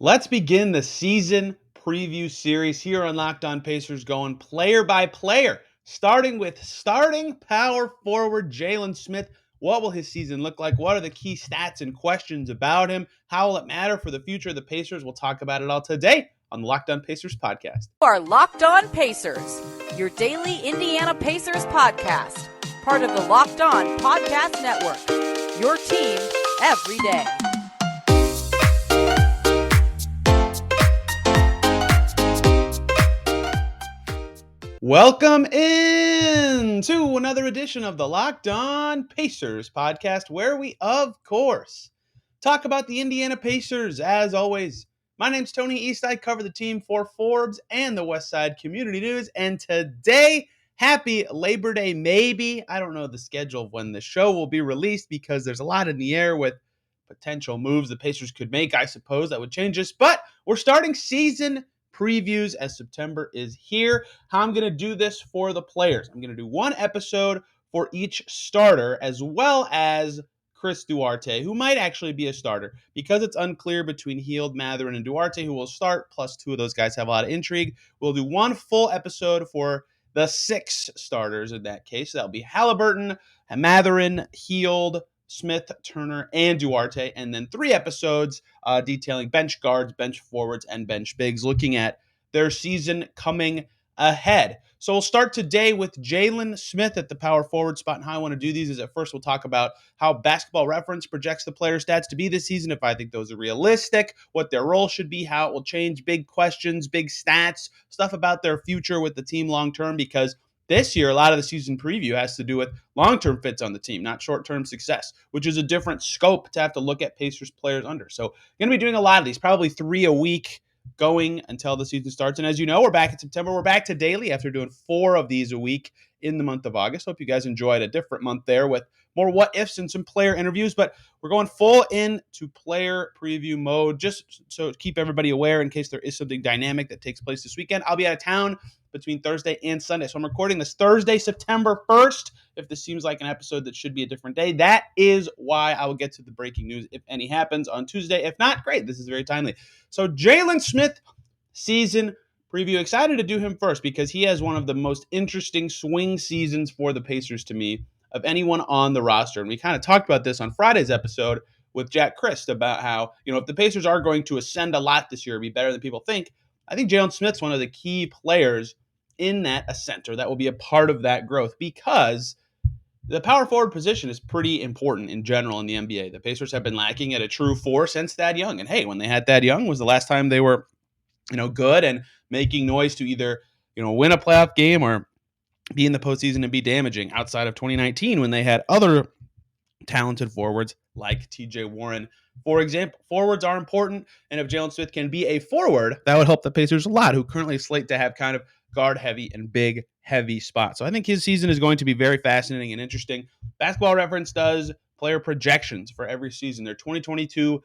Let's begin the season preview series here on Locked On Pacers, going player by player, starting with starting power forward Jalen Smith. What will his season look like? What are the key stats and questions about him? How will it matter for the future of the Pacers? We'll talk about it all today on the Locked On Pacers podcast. You are Locked On Pacers, your daily Indiana Pacers podcast, part of the Locked On Podcast Network, your team every day. Welcome in to another edition of the Locked On Pacers podcast, where we, of course, talk about the Indiana Pacers. As always, my name's Tony East. I cover the team for Forbes and the Westside Community News. And today, happy Labor Day, maybe. I don't know the schedule of when the show will be released because there's a lot in the air with potential moves the Pacers could make, I suppose, that would change this. But we're starting season previews as September is here. How I'm going to do this for the players. I'm going to do one episode for each starter, as well as Chris Duarte, who might actually be a starter because it's unclear between Hield, Mathurin, and Duarte who will start, plus two of those guys have a lot of intrigue. We'll do one full episode for the six starters in that case. That'll be Halliburton, Mathurin, Hield, Smith, Turner, and Duarte, and then three episodes detailing bench guards, bench forwards, and bench bigs, looking at their season coming ahead. So we'll start today with Jalen Smith at the power forward spot. And how I want to do these is at first we'll talk about how Basketball Reference projects the player stats to be this season, if I think those are realistic, what their role should be, how it will change, big questions, big stats, stuff about their future with the team long term, because this year, a lot of the season preview has to do with long-term fits on the team, not short-term success, which is a different scope to have to look at Pacers players under. So going to be doing a lot of these, probably 3 a week going until the season starts. And as you know, we're back in September. We're back to daily after doing 4 of these a week in the month of August. Hope you guys enjoyed a different month there with more what-ifs and some player interviews. But we're going full into player preview mode, just so to keep everybody aware in case there is something dynamic that takes place this weekend. I'll be out of town between Thursday and Sunday. So I'm recording this Thursday, September 1st. If this seems like an episode that should be a different day, that is why I will get to the breaking news if any happens on Tuesday. If not, great. This is very timely. So Jalen Smith season preview. Excited to do him first because he has one of the most interesting swing seasons for the Pacers to me of anyone on the roster. And we kind of talked about this on Friday's episode with Jack Christ about how, if the Pacers are going to ascend a lot this year, be better than people think, I think Jalen Smith's one of the key players in that ascent, or that will be a part of that growth, because the power forward position is pretty important in general in the NBA. The Pacers have been lacking at a true four since Thad Young. And hey, when they had Thad Young was the last time they were, good and making noise to either, win a playoff game or be in the postseason and be damaging, outside of 2019 when they had other talented forwards like TJ Warren. For example, forwards are important, and if Jalen Smith can be a forward, that would help the Pacers a lot, who currently slate to have kind of guard-heavy and big-heavy spots. So I think his season is going to be very fascinating and interesting. Basketball Reference does player projections for every season. Their 2022-23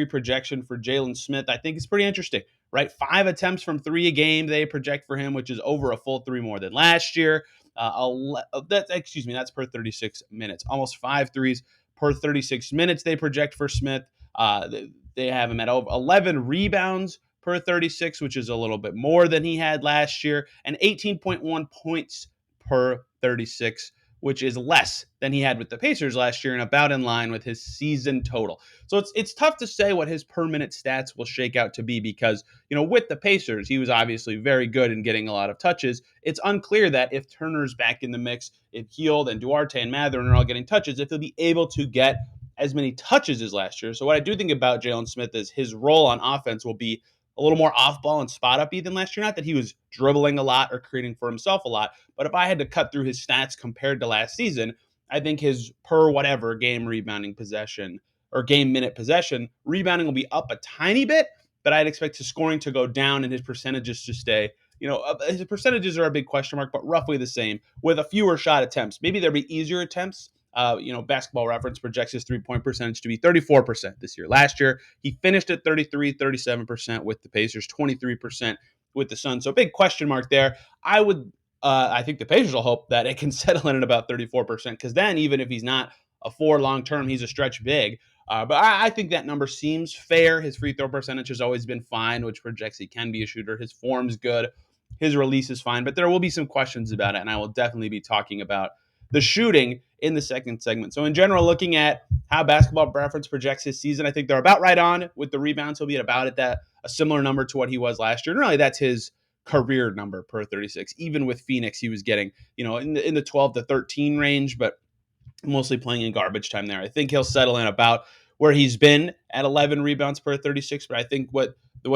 projection for Jalen Smith, I think, is pretty interesting, right? 5 attempts from 3 a game they project for him, which is over a full 3 more than last year. That's per 36 minutes. Almost 5 threes per 36 minutes they project for Smith. They have him at 11 rebounds per 36, which is a little bit more than he had last year, and 18.1 points per 36, which is less than he had with the Pacers last year and about in line with his season total. So it's tough to say what his per minute stats will shake out to be because, with the Pacers, he was obviously very good in getting a lot of touches. It's unclear that if Turner's back in the mix, if Hield and Duarte and Mathurin are all getting touches, if he'll be able to get as many touches as last year. So what I do think about Jalen Smith is his role on offense will be a little more off-ball and spot-up-y than last year. Not that he was dribbling a lot or creating for himself a lot, but if I had to cut through his stats compared to last season, I think his per whatever game rebounding possession or game minute possession, rebounding will be up a tiny bit, but I'd expect his scoring to go down and his percentages to stay. His percentages are a big question mark, but roughly the same with a fewer shot attempts. Maybe there'll be easier attempts. Basketball Reference projects his three-point percentage to be 34% this year. Last year, he finished at 33, 37% with the Pacers, 23% with the Suns. So big question mark there. I think the Pacers will hope that it can settle in at about 34%, because then even if he's not a 4 long-term, he's a stretch big. But I think that number seems fair. His free throw percentage has always been fine, which projects he can be a shooter. His form's good. His release is fine, but there will be some questions about it, and I will definitely be talking about the shooting in the second segment. So in general, looking at how Basketball Reference projects his season, I think they're about right on with the rebounds. He'll be at about at that a similar number to what he was last year. And really, that's his career number per 36. Even with Phoenix, he was getting in the 12 to 13 range, but mostly playing in garbage time there. I think he'll settle in about where he's been at 11 rebounds per 36. But I think what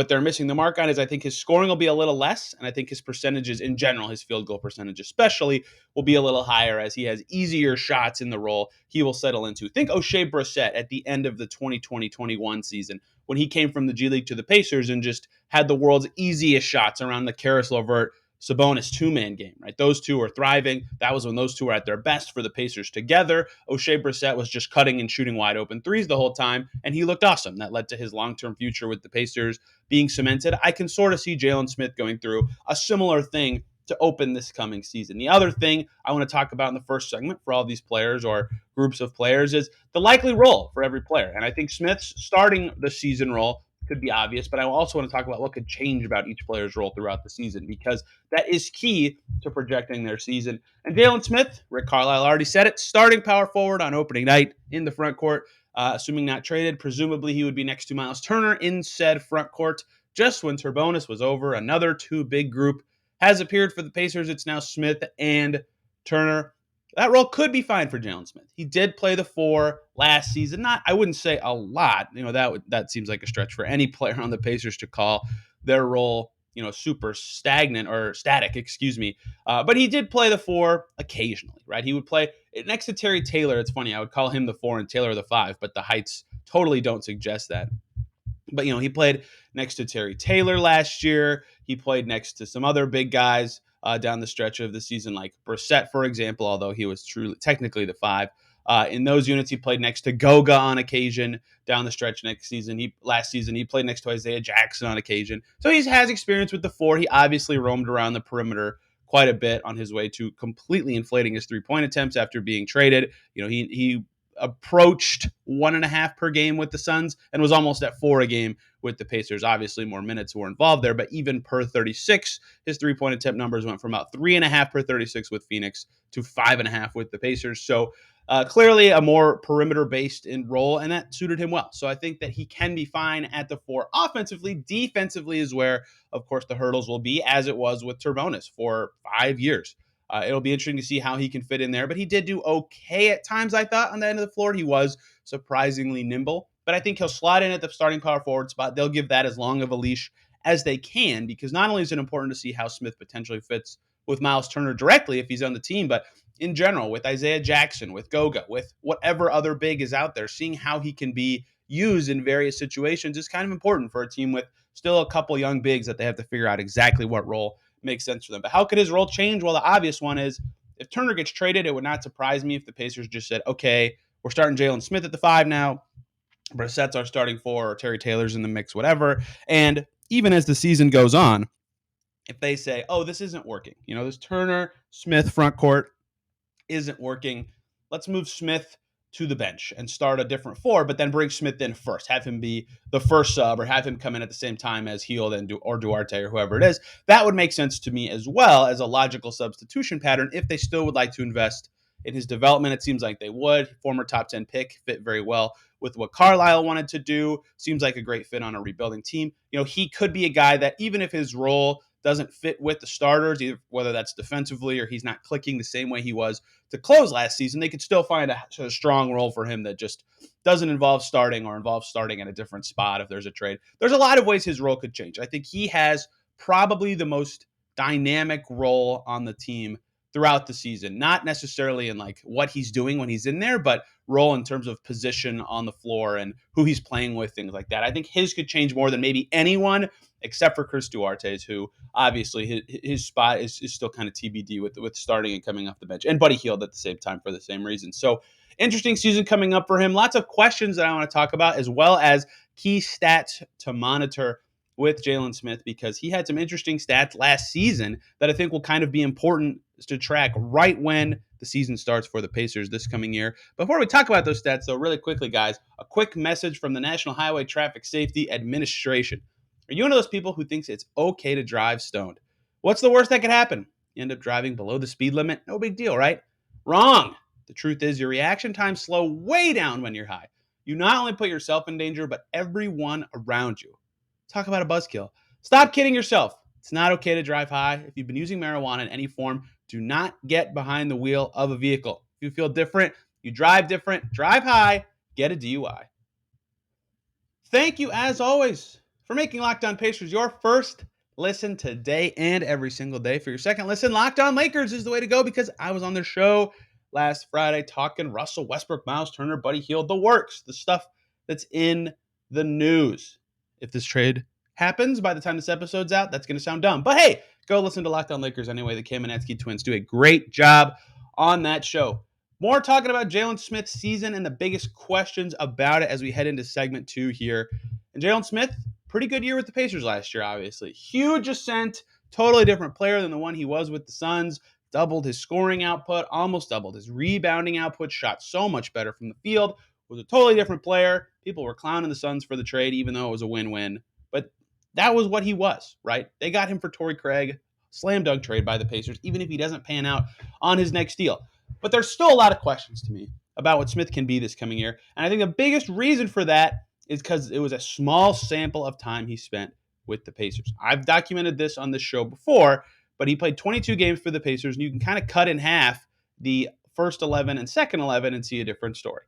they're missing the mark on is I think his scoring will be a little less, and I think his percentages in general, his field goal percentage especially, will be a little higher as he has easier shots in the role he will settle into. Think O'Shea Brissett at the end of the 2020-21 season when he came from the G League to the Pacers and just had the world's easiest shots around the Karis LeVert Sabonis two-man game, right? Those two were thriving. That was when those two were at their best for the Pacers together. O'Shea Brissett was just cutting and shooting wide open threes the whole time, and he looked awesome. That led to his long-term future with the Pacers being cemented. I can sort of see Jalen Smith going through a similar thing to open this coming season. The other thing I want to talk about in the first segment for all these players or groups of players is the likely role for every player. And I think Smith's starting the season role could be obvious, but I also want to talk about what could change about each player's role throughout the season because that is key to projecting their season. And Jalen Smith, Rick Carlisle already said it, starting power forward on opening night in the front court, assuming not traded. Presumably he would be next to Miles Turner in said front court. Just when Turbonis was over, another two big group has appeared for the Pacers. It's now Smith and Turner. That role could be fine for Jalen Smith. He did play the four last season. Not, I wouldn't say a lot. That seems like a stretch for any player on the Pacers to call their role, super stagnant or static, excuse me. But he did play the four occasionally, right? He would play next to Terry Taylor. It's funny. I would call him the four and Taylor the five, but the heights totally don't suggest that. But, he played next to Terry Taylor last year. He played next to some other big guys down the stretch of the season, like Brissett, for example, although he was truly technically the five. In those units, he played next to Goga on occasion down the stretch last season. He played next to Isaiah Jackson on occasion. So he has experience with the four. He obviously roamed around the perimeter quite a bit on his way to completely inflating his three-point attempts after being traded. He approached 1.5 per game with the Suns and was almost at 4 a game with the Pacers. Obviously, more minutes were involved there, but even per 36, his three-point attempt numbers went from about 3.5 per 36 with Phoenix to 5.5 with the Pacers. So clearly a more perimeter-based in role, and that suited him well. So I think that he can be fine at the four offensively. Defensively is where, of course, the hurdles will be, as it was with Turbonis for 5 years. It'll be interesting to see how he can fit in there, but he did do okay at times, I thought, on the end of the floor. He was surprisingly nimble, but I think he'll slot in at the starting power forward spot. They'll give that as long of a leash as they can because not only is it important to see how Smith potentially fits with Miles Turner directly if he's on the team, but in general with Isaiah Jackson, with Goga, with whatever other big is out there, seeing how he can be used in various situations is kind of important for a team with still a couple young bigs that they have to figure out exactly what role makes sense for them. But how could his role change? Well, the obvious one is if Turner gets traded, it would not surprise me if the Pacers just said, okay, we're starting Jalen Smith at the five now. Brissett's our starting four, or Terry Taylor's in the mix, whatever. And even as the season goes on, if they say, oh, this isn't working, this Turner Smith front court isn't working, let's move Smith to the bench and start a different four, but then bring Smith in first. Have him be the first sub or have him come in at the same time as Hield or Duarte or whoever it is. That would make sense to me as well as a logical substitution pattern if they still would like to invest in his development. It seems like they would. Former top 10 pick fit very well with what Carlisle wanted to do. Seems like a great fit on a rebuilding team. He could be a guy that even if his role doesn't fit with the starters, either whether that's defensively or he's not clicking the same way he was to close last season, they could still find a strong role for him that just doesn't involve starting or involves starting at a different spot if there's a trade. There's a lot of ways his role could change. I think he has probably the most dynamic role on the team throughout the season, not necessarily in like what he's doing when he's in there, but role in terms of position on the floor and who he's playing with, things like that. I think his could change more than maybe anyone except for Chris Duarte's, who obviously his spot is still kind of TBD with starting and coming off the bench, and Buddy Hield at the same time for the same reason. So interesting season coming up for him. Lots of questions that I want to talk about, as well as key stats to monitor with Jalen Smith, because he had some interesting stats last season that I think will kind of be important to track right when the season starts for the Pacers this coming year. Before we talk about those stats, though, really quickly, guys, a quick message from the National Highway Traffic Safety Administration. Are you one of those people who thinks it's okay to drive stoned? What's the worst that could happen? You end up driving below the speed limit? No big deal, right? Wrong. The truth is your reaction times slow way down when you're high. You not only put yourself in danger, but everyone around you. Talk about a buzzkill. Stop kidding yourself. It's not okay to drive high. If you've been using marijuana in any form, do not get behind the wheel of a vehicle. If you feel different, you drive different, drive high, get a DUI. Thank you, as always, for making Locked On Pacers your first listen today and every single day. For your second listen, Locked On Lakers is the way to go because I was on their show last Friday talking Russell Westbrook, Miles Turner, Buddy Hield, the works, the stuff that's in the news. If this trade happens by the time this episode's out, that's going to sound dumb. But hey, go listen to Locked On Lakers anyway. The Kamenetsky twins do a great job on that show. More talking about Jalen Smith's season and the biggest questions about it as we head into segment 2 here. And Jalen Smith, pretty good year with the Pacers last year, obviously. Huge ascent, totally different player than the one he was with the Suns. Doubled his scoring output, almost doubled his rebounding output, shot so much better from the field, was a totally different player. People were clowning the Suns for the trade, even though it was a win-win. But that was what he was, right? They got him for Torrey Craig, slam dunk trade by the Pacers, even if he doesn't pan out on his next deal. But there's still a lot of questions to me about what Smith can be this coming year. And I think the biggest reason for that is because it was a small sample of time he spent with the Pacers. I've documented this on this show before, but he played 22 games for the Pacers, and you can kind of cut in half the first 11 and second 11 and see a different story.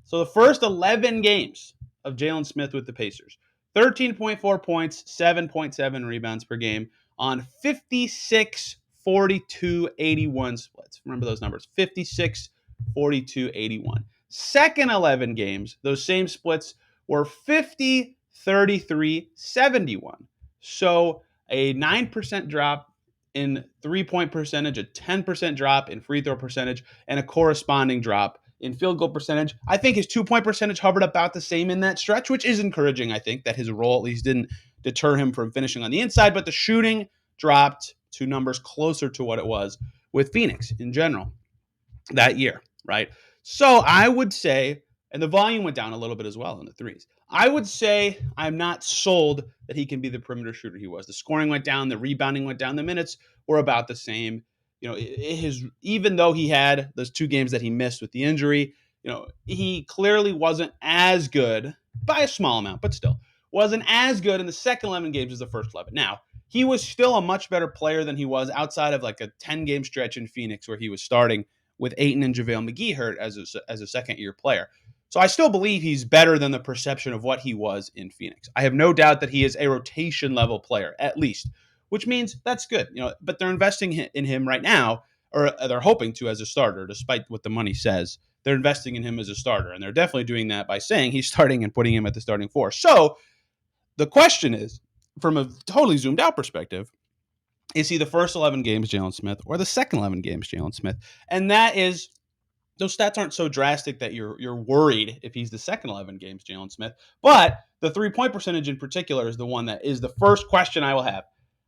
So the first 11 games of Jalen Smith with the Pacers, 13.4 points, 7.7 rebounds per game on 56 42 81 splits. Remember those numbers, 56 42 81. Second 11 games, those same splits were 50 33 71. So a 9% drop in 3-point percentage, a 10% drop in free throw percentage, and a corresponding drop in field goal percentage. I think his 2-point percentage hovered about the same in that stretch, which is encouraging. I think that his role at least didn't deter him from finishing on the inside, but the shooting dropped to numbers closer to what it was with Phoenix in general that year, right? So I would say, and the volume went down a little bit as well in the threes. I would say I'm not sold that he can be the perimeter shooter he was. The scoring went down, the rebounding went down, the minutes were about the same. You know, even though he had those 2 games that he missed with the injury, you know, he clearly wasn't as good by a small amount, but still wasn't as good in the second 11 games as the first 11. Now, he was still a much better player than he was outside of like a 10-game stretch in Phoenix where he was starting with Ayton and JaVale McGee hurt as a second-year player. So I still believe he's better than the perception of what he was in Phoenix. I have no doubt that he is a rotation-level player, at least, which means that's good. You know, but they're investing in him right now, or they're hoping to as a starter, despite what the money says. They're investing in him as a starter, and they're definitely doing that by saying he's starting and putting him at the starting 4. So the question is, from a totally zoomed out perspective, is he the first 11 games Jalen Smith or the second 11 games Jalen Smith? And that is, those stats aren't so drastic that you're worried if he's the second 11 games Jalen Smith. But the 3-point percentage in particular is the one that is the first question I will have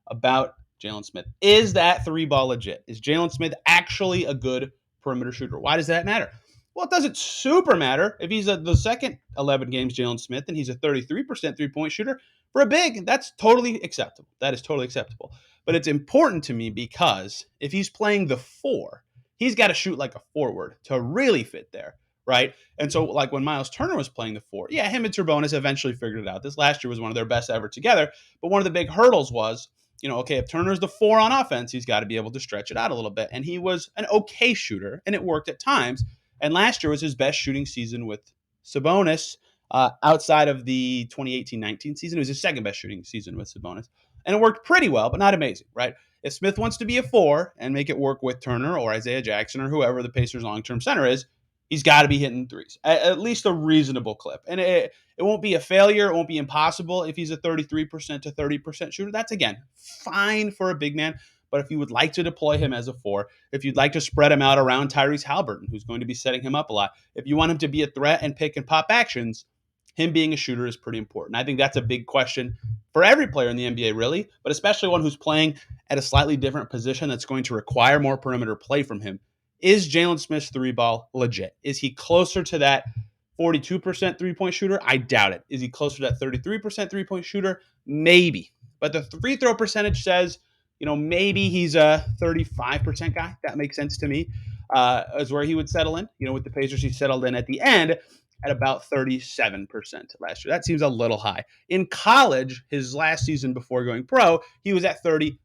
about Jalen Smith. Is that 3-ball legit? Is Jalen Smith actually a good perimeter shooter? Why does that matter? Well, it doesn't super matter. If he's the second 11 games Jalen Smith and he's a 33% 3-point shooter, for a big, that's totally acceptable. That is totally acceptable. But it's important to me because if he's playing the 4, he's got to shoot like a forward to really fit there, right? And so, like when Miles Turner was playing the 4, yeah, him and Sabonis eventually figured it out. This last year was one of their best ever together. But one of the big hurdles was, you know, okay, if Turner's the 4 on offense, he's got to be able to stretch it out a little bit. And he was an okay shooter, and it worked at times. And last year was his best shooting season with Sabonis outside of the 2018-19 season. It was his second best shooting season with Sabonis. And it worked pretty well, but not amazing, right? If Smith wants to be a 4 and make it work with Turner or Isaiah Jackson or whoever the Pacers' long-term center is, he's got to be hitting threes, at least a reasonable clip. And it won't be a failure. It won't be impossible if he's a 33% to 30% shooter. That's, again, fine for a big man. But if you would like to deploy him as a 4, if you'd like to spread him out around Tyrese Halliburton, who's going to be setting him up a lot, if you want him to be a threat and pick and pop actions, him being a shooter is pretty important. I think that's a big question for every player in the NBA, really, but especially one who's playing at a slightly different position that's going to require more perimeter play from him. Is Jalen Smith's three ball legit? Is he closer to that 42% three-point shooter? I doubt it. Is he closer to that 33% three-point shooter? Maybe. But the free throw percentage says, maybe he's a 35% guy. That makes sense to me. Is where he would settle in. With the Pacers, he settled in at the end at about 37% last year. That seems a little high. In college, his last season before going pro, he was at 37%,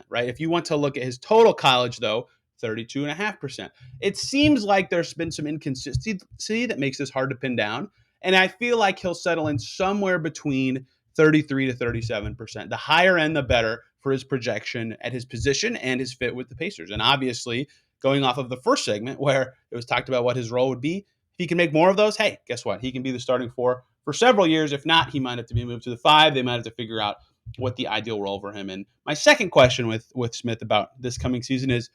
right? If you want to look at his total college, though, 32.5%. It seems like there's been some inconsistency that makes this hard to pin down. And I feel like he'll settle in somewhere between 33 to 37%. The higher end, the better for his projection at his position and his fit with the Pacers. And obviously, going off of the first segment where it was talked about what his role would be, if he can make more of those, hey, guess what? He can be the starting four for several years. If not, he might have to be moved to the five. They might have to figure out what the ideal role for him. And my second question with Smith about this coming season is,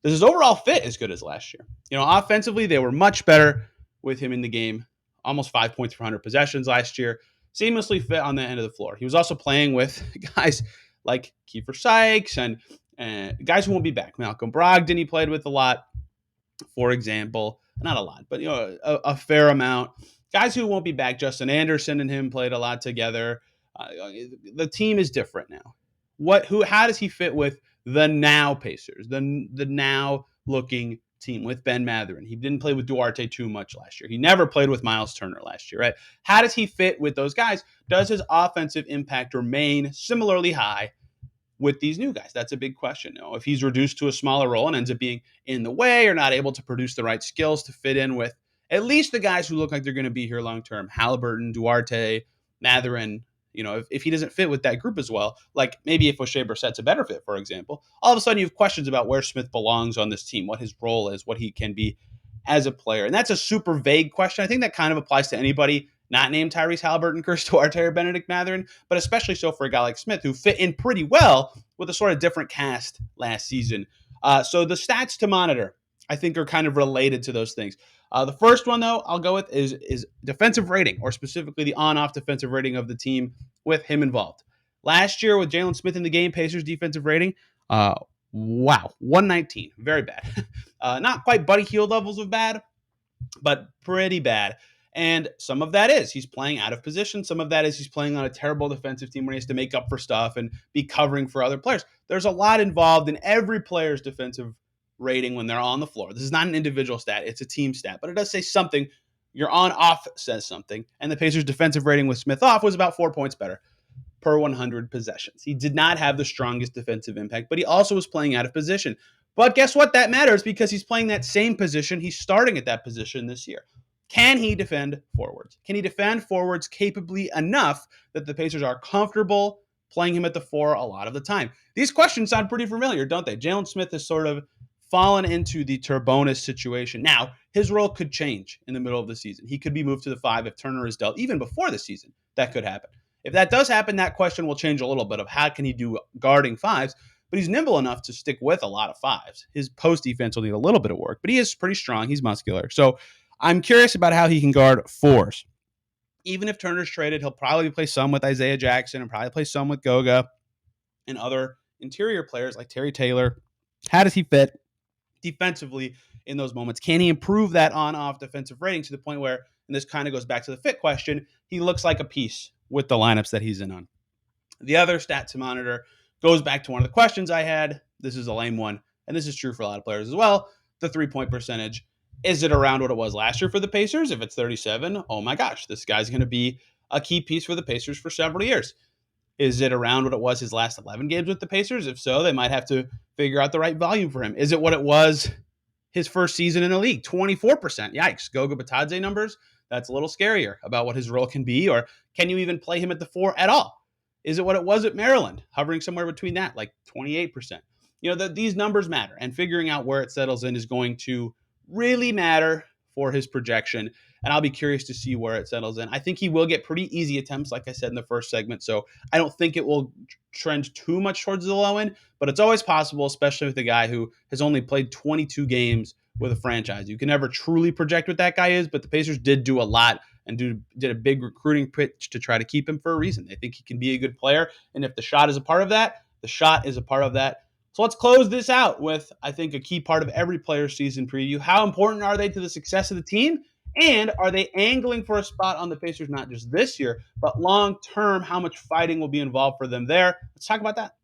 does his overall fit as good as last year? Offensively, they were much better with him in the game. Almost 5 points per 100 possessions last year. Seamlessly fit on the end of the floor. He was also playing with guys like Kiefer Sykes and guys who won't be back. Malcolm Brogdon he played with a lot, for example. Not a lot, but a fair amount. Guys who won't be back. Justin Anderson and him played a lot together. The team is different now. How does he fit with the now Pacers, the now looking team with Ben Mathurin? He didn't play with Duarte too much last year. He never played with Miles Turner last year, right? How does he fit with those guys? Does his offensive impact remain similarly high with these new guys? That's a big question. If he's reduced to a smaller role and ends up being in the way or not able to produce the right skills to fit in with at least the guys who look like they're going to be here long term, Halliburton, Duarte, Mathurin, if he doesn't fit with that group as well, like maybe if O'Shea Brissett's a better fit, for example, all of a sudden you have questions about where Smith belongs on this team, what his role is, what he can be as a player. And that's a super vague question. I think that kind of applies to anybody not named Tyrese Halliburton, Chris Duarte, or Benedict Mathurin, but especially so for a guy like Smith, who fit in pretty well with a sort of different cast last season. So the stats to monitor, I think, are kind of related to those things. The first one, though, I'll go with is defensive rating, or specifically the on-off defensive rating of the team with him involved. Last year with Jalen Smith in the game, Pacers defensive rating, 119. Very bad. Not quite Buddy Hield levels of bad, but pretty bad. And some of that is he's playing out of position. Some of that is he's playing on a terrible defensive team where he has to make up for stuff and be covering for other players. There's a lot involved in every player's defensive rating when they're on the floor. This is not an individual stat. It's a team stat, but it does say something. Your on-off says something. And the Pacers' defensive rating with Smith off was about 4 points better per 100 possessions. He did not have the strongest defensive impact, but he also was playing out of position. But guess what? That matters because he's playing that same position. He's starting at that position this year. Can he defend forwards? Can he defend forwards capably enough that the Pacers are comfortable playing him at the four a lot of the time? These questions sound pretty familiar, don't they? Jalen Smith has sort of fallen into the Turbonis situation. Now, his role could change in the middle of the season. He could be moved to the five if Turner is dealt, even before the season. That could happen. If that does happen, that question will change a little bit of how can he do guarding fives, but he's nimble enough to stick with a lot of fives. His post defense will need a little bit of work, but he is pretty strong. He's muscular. So I'm curious about how he can guard fours. Even if Turner's traded, he'll probably play some with Isaiah Jackson and probably play some with Goga and other interior players like Terry Taylor. How does he fit defensively in those moments? Can he improve that on-off defensive rating to the point where, and this kind of goes back to the fit question, he looks like a piece with the lineups that he's in on? The other stat to monitor goes back to one of the questions I had. This is a lame one, and this is true for a lot of players as well. The three-point percentage. Is it around what it was last year for the Pacers? If it's 37, oh my gosh, this guy's going to be a key piece for the Pacers for several years. Is it around what it was his last 11 games with the Pacers? If so, they might have to figure out the right volume for him. Is it what it was his first season in the league? 24%. Yikes. Goga Batadze numbers. That's a little scarier about what his role can be. Or can you even play him at the four at all? Is it what it was at Maryland? Hovering somewhere between that, like 28%. These numbers matter. And figuring out where it settles in is going to really matter for his projection. And I'll be curious to see where it settles in. I think he will get pretty easy attempts, like I said in the first segment. So I don't think it will trend too much towards the low end, but it's always possible, especially with a guy who has only played 22 games with a franchise. You can never truly project what that guy is, but the Pacers did do a lot and did a big recruiting pitch to try to keep him for a reason. They think he can be a good player. And if the shot is a part of that, The shot is a part of that. So let's close this out with, I think, a key part of every player's season preview. How important are they to the success of the team? And are they angling for a spot on the Pacers, not just this year, but long term? How much fighting will be involved for them there? Let's talk about that.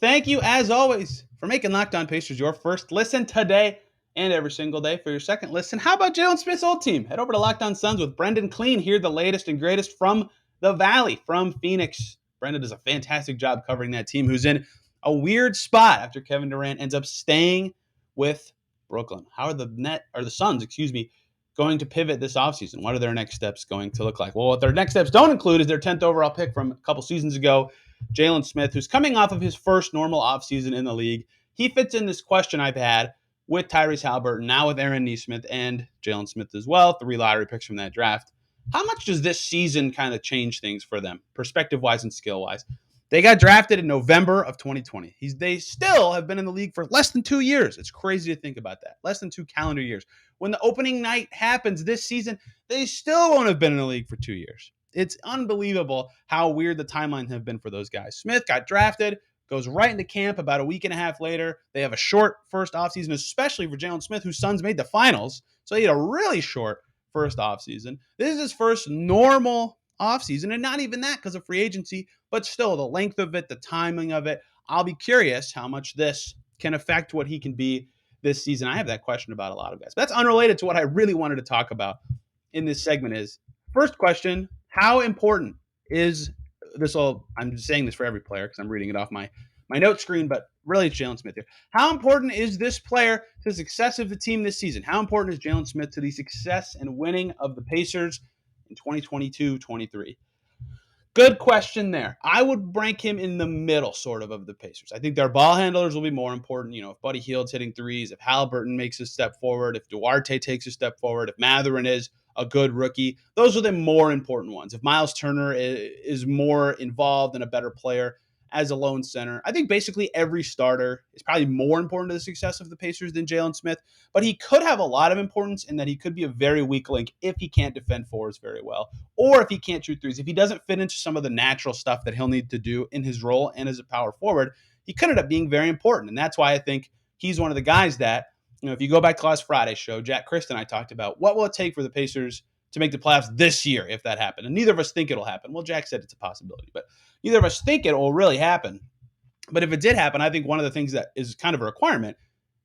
Thank you, as always, for making Locked On Pacers your first listen today and every single day. For your second listen, how about Jalen Smith's old team? Head over to Locked On Suns with Brendan Clean. Hear the latest and greatest from the Valley, from Phoenix. Brendan does a fantastic job covering that team, who's in a weird spot after Kevin Durant ends up staying with Brooklyn. How are the Suns, going to pivot this offseason? What are their next steps going to look like? Well, what their next steps don't include is their 10th overall pick from a couple seasons ago, Jalen Smith, who's coming off of his first normal offseason in the league. He fits in this question I've had with Tyrese Halliburton, now with Aaron Nesmith and Jalen Smith as well, 3 lottery picks from that draft. How much does this season kind of change things for them, perspective-wise and skill-wise? They got drafted in November of 2020. They still have been in the league for less than 2 years. It's crazy to think about that. Less than 2 calendar years. When the opening night happens this season, they still won't have been in the league for 2 years. It's unbelievable how weird the timeline have been for those guys. Smith got drafted, goes right into camp about a week and a half later. They have a short first offseason, especially for Jalen Smith, whose Suns made the finals. So he had a really short first offseason. This is his first normal offseason, and not even that because of free agency, but still the length of it, the timing of it. I'll be curious how much this can affect what he can be this season. I have that question about a lot of guys. But that's unrelated to what I really wanted to talk about in this segment is, first question, how important is this? I'm just saying this for every player because I'm reading it off my note screen, but really it's Jalen Smith here. How important is this player to the success of the team this season? How important is Jalen Smith to the success and winning of the Pacers in 2022-23? Good question there. I would rank him in the middle, sort of the Pacers. I think their ball handlers will be more important. If Buddy Hield's hitting threes, if Halliburton makes a step forward, if Duarte takes a step forward, if Mathurin is a good rookie, those are the more important ones. If Miles Turner is more involved and a better player as a lone center, I think basically every starter is probably more important to the success of the Pacers than Jalen Smith, but he could have a lot of importance in that he could be a very weak link if he can't defend fours very well, or if he can't shoot threes. If he doesn't fit into some of the natural stuff that he'll need to do in his role and as a power forward, he could end up being very important. And that's why I think he's one of the guys that, if you go back to last Friday's show, Jack Christ and I talked about what will it take for the Pacers to make the playoffs this year if that happened. And neither of us think it'll happen. Well, Jack said it's a possibility, but neither of us think it will really happen. But if it did happen, I think one of the things that is kind of a requirement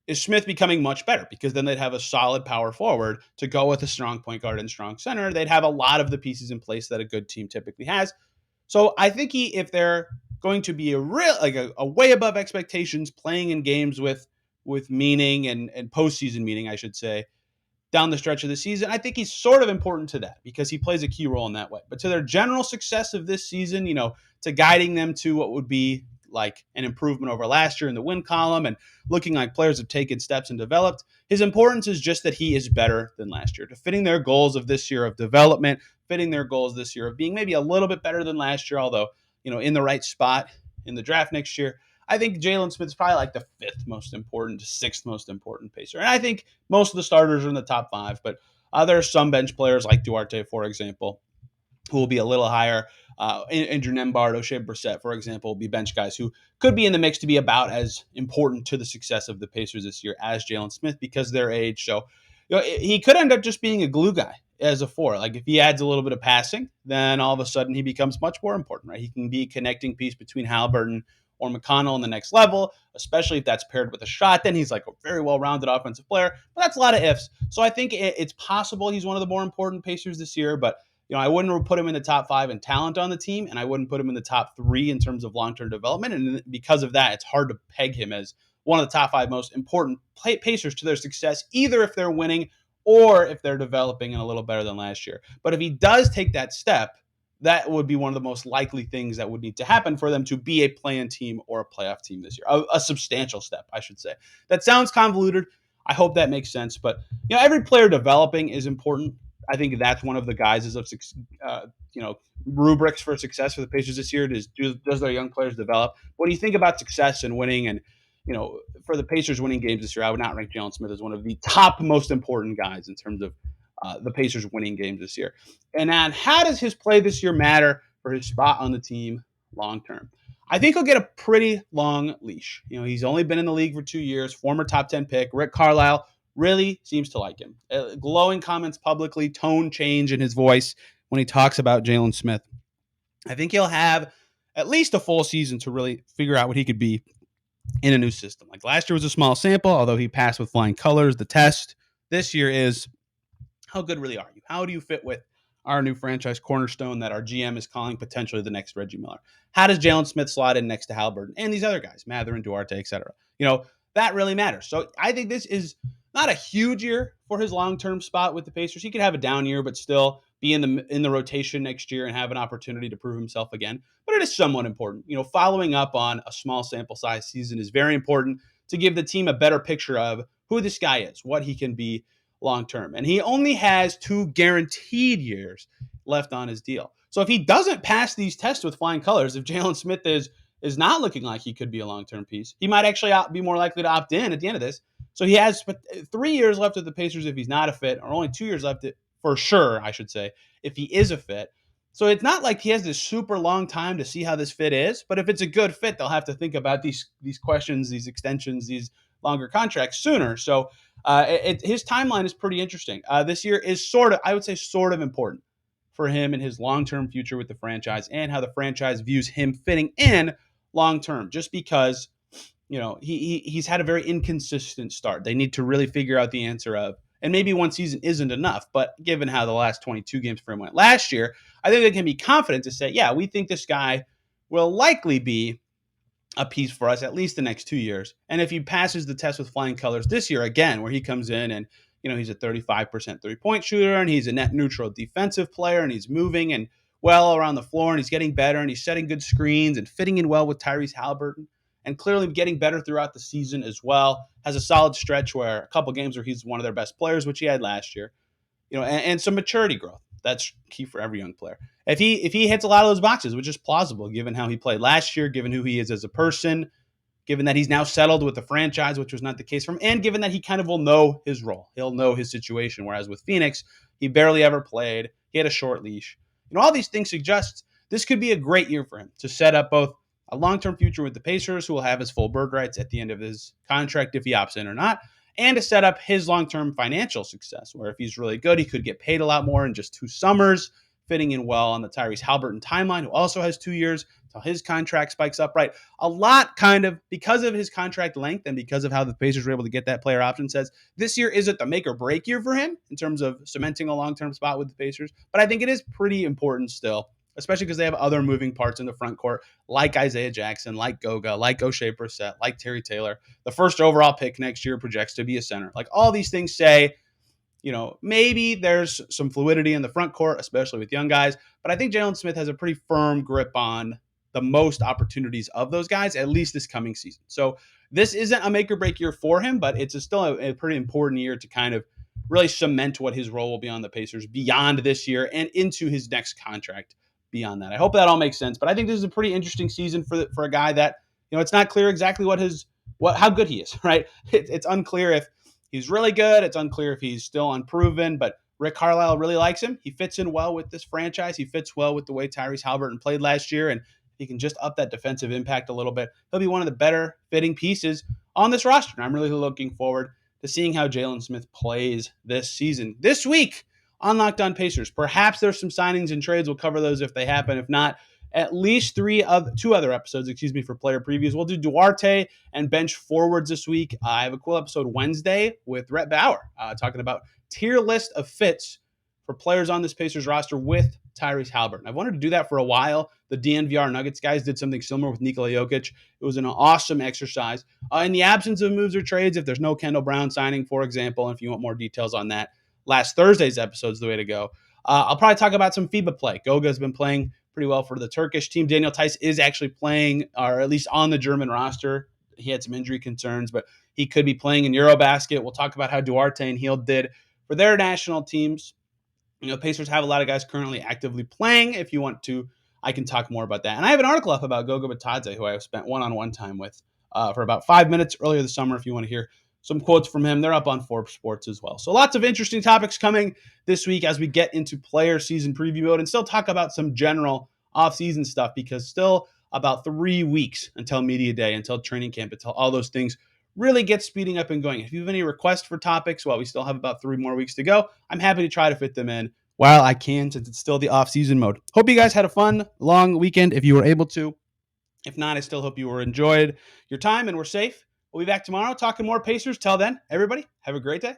is Smith becoming much better, because then they'd have a solid power forward to go with a strong point guard and strong center. They'd have a lot of the pieces in place that a good team typically has. So I think if they're going to be a way above expectations, playing in games with meaning and postseason meaning, I should say, down the stretch of the season, I think he's sort of important to that because he plays a key role in that way. But to their general success of this season, to guiding them to what would be like an improvement over last year in the win column and looking like players have taken steps and developed, his importance is just that he is better than last year, to fitting their goals of this year of development, fitting their goals this year of being maybe a little bit better than last year, although, in the right spot in the draft next year. I think Jalen Smith's probably like the 5th most important to 6th most important Pacer. And I think most of the starters are in the top 5, but there are some bench players like Duarte, for example, who will be a little higher. Andrew Nembhard, O'Shea Brissett, for example, will be bench guys who could be in the mix to be about as important to the success of the Pacers this year as Jalen Smith because of their age. So he could end up just being a glue guy as a 4. Like if he adds a little bit of passing, then all of a sudden he becomes much more important, right? He can be a connecting piece between Halliburton or McConnell on the next level, especially if that's paired with a shot. Then he's like a very well-rounded offensive player. But that's a lot of ifs. So I think it's possible he's one of the more important Pacers this year, but I wouldn't put him in the top 5 in talent on the team, and I wouldn't put him in the top 3 in terms of long-term development. And because of that, it's hard to peg him as one of the top 5 most important Pacers to their success, either if they're winning or if they're developing and a little better than last year. But if he does take that step, that would be one of the most likely things that would need to happen for them to be a play-in team or a playoff team this year. A substantial step, I should say. That sounds convoluted. I hope that makes sense. But every player developing is important. I think that's one of the guises of rubrics for success for the Pacers this year. Does their young players develop? When you think about success and winning, and for the Pacers winning games this year, I would not rank Jalen Smith as one of the top most important guys in terms of the Pacers winning games this year. And how does his play this year matter for his spot on the team long term. I think he'll get a pretty long leash. He's only been in the league for 2 years, former top 10 pick. Rick Carlisle really seems to like him. Glowing comments publicly, tone change in his voice when he talks about Jalen Smith. I think he'll have at least a full season to really figure out what he could be in a new system. Like last year was a small sample, although he passed with flying colors. The test this year is how good really are you? How do you fit with our new franchise cornerstone that our GM is calling potentially the next Reggie Miller? How does Jalen Smith slot in next to Halliburton and these other guys, Mather and Duarte, et cetera? That really matters. So I think this is not a huge year for his long-term spot with the Pacers. He could have a down year, but still be in the rotation next year and have an opportunity to prove himself again. But it is somewhat important. Following up on a small sample size season is very important to give the team a better picture of who this guy is, what he can be long term. And he only has 2 guaranteed years left on his deal. So if he doesn't pass these tests with flying colors, if Jalen Smith is not looking like he could be a long-term piece, he might actually be more likely to opt in at the end of this. So he has 3 years left with the Pacers if he's not a fit, or only 2 years left for sure, I should say, if he is a fit. So it's not like he has this super long time to see how this fit is, but if it's a good fit, they'll have to think about these questions, these extensions, these longer contracts sooner. So his timeline is pretty interesting. This year is I would say, sort of important for him and his long-term future with the franchise and how the franchise views him fitting in long-term, just because, he's had a very inconsistent start. They need to really figure out the answer of, and maybe one season isn't enough, but given how the last 22 games for him went last year, I think they can be confident to say, yeah, we think this guy will likely be a piece for us at least the next 2 years. And if he passes the test with flying colors this year again, where he comes in and he's a 35% three-point shooter and he's a net neutral defensive player and he's moving and well around the floor and he's getting better and he's setting good screens and fitting in well with Tyrese Halliburton and clearly getting better throughout the season as well. Has a solid stretch where a couple games where he's one of their best players, which he had last year. And some maturity growth. That's key for every young player. If he hits a lot of those boxes, which is plausible given how he played last year, given who he is as a person, given that he's now settled with the franchise, which was not the case for him, and given that he kind of will know his role. He'll know his situation, whereas with Phoenix, he barely ever played. He had a short leash. All these things suggest this could be a great year for him to set up both a long-term future with the Pacers, who will have his full bird rights at the end of his contract if he opts in or not, and to set up his long-term financial success, where if he's really good, he could get paid a lot more in just 2 summers, fitting in well on the Tyrese Halliburton timeline, who also has 2 years until his contract spikes up, right? A lot kind of, because of his contract length and because of how the Pacers were able to get that player option, says this year isn't the make or break year for him in terms of cementing a long-term spot with the Pacers, but I think it is pretty important still, especially because they have other moving parts in the front court, like Isaiah Jackson, like Goga, like O'Shea Brissett, like Terry Taylor. The first overall pick next year projects to be a center. Like all these things say, maybe there's some fluidity in the front court, especially with young guys. But I think Jalen Smith has a pretty firm grip on the most opportunities of those guys, at least this coming season. So this isn't a make or break year for him, but it's still a pretty important year to kind of really cement what his role will be on the Pacers beyond this year and into his next contract beyond that. I hope that all makes sense. But I think this is a pretty interesting season for a guy that, it's not clear exactly how good he is, right? It's unclear if he's really good. It's unclear if he's still unproven, but Rick Carlisle really likes him. He fits in well with this franchise. He fits well with the way Tyrese Halliburton played last year, and he can just up that defensive impact a little bit. He'll be one of the better fitting pieces on this roster, and I'm really looking forward to seeing how Jalen Smith plays this season. This week on Locked On Pacers, perhaps there's some signings and trades. We'll cover those if they happen. If not, at least 2 other episodes, for player previews. We'll do Duarte and bench forwards this week. I have a cool episode Wednesday with Rhett Bauer talking about tier list of fits for players on this Pacers roster with Tyrese Halliburton. I've wanted to do that for a while. The DNVR Nuggets guys did something similar with Nikola Jokic. It was an awesome exercise. In the absence of moves or trades, if there's no Kendall Brown signing, for example, and if you want more details on that, last Thursday's episode is the way to go. I'll probably talk about some FIBA play. Goga's been playing pretty well for the Turkish team. Daniel Theis is actually playing, or at least on the German roster. He had some injury concerns, but he could be playing in Eurobasket. We'll talk about how Duarte and Hield did for their national teams. Pacers have a lot of guys currently actively playing. If you want to, I can talk more about that. And I have an article up about Goga Bitadze, who I have spent one-on-one time with for about 5 minutes earlier this summer. If you want to hear some quotes from him, they're up on Forbes Sports as well. So lots of interesting topics coming this week as we get into player season preview mode and still talk about some general off-season stuff, because still about 3 weeks until media day, until training camp, until all those things really get speeding up and going. If you have any requests for topics, well, we still have about 3 more weeks to go. I'm happy to try to fit them in while I can, since it's still the off-season mode. Hope you guys had a fun, long weekend if you were able to. If not, I still hope you were enjoyed your time and were safe. We'll be back tomorrow talking more Pacers. Till then, everybody, have a great day.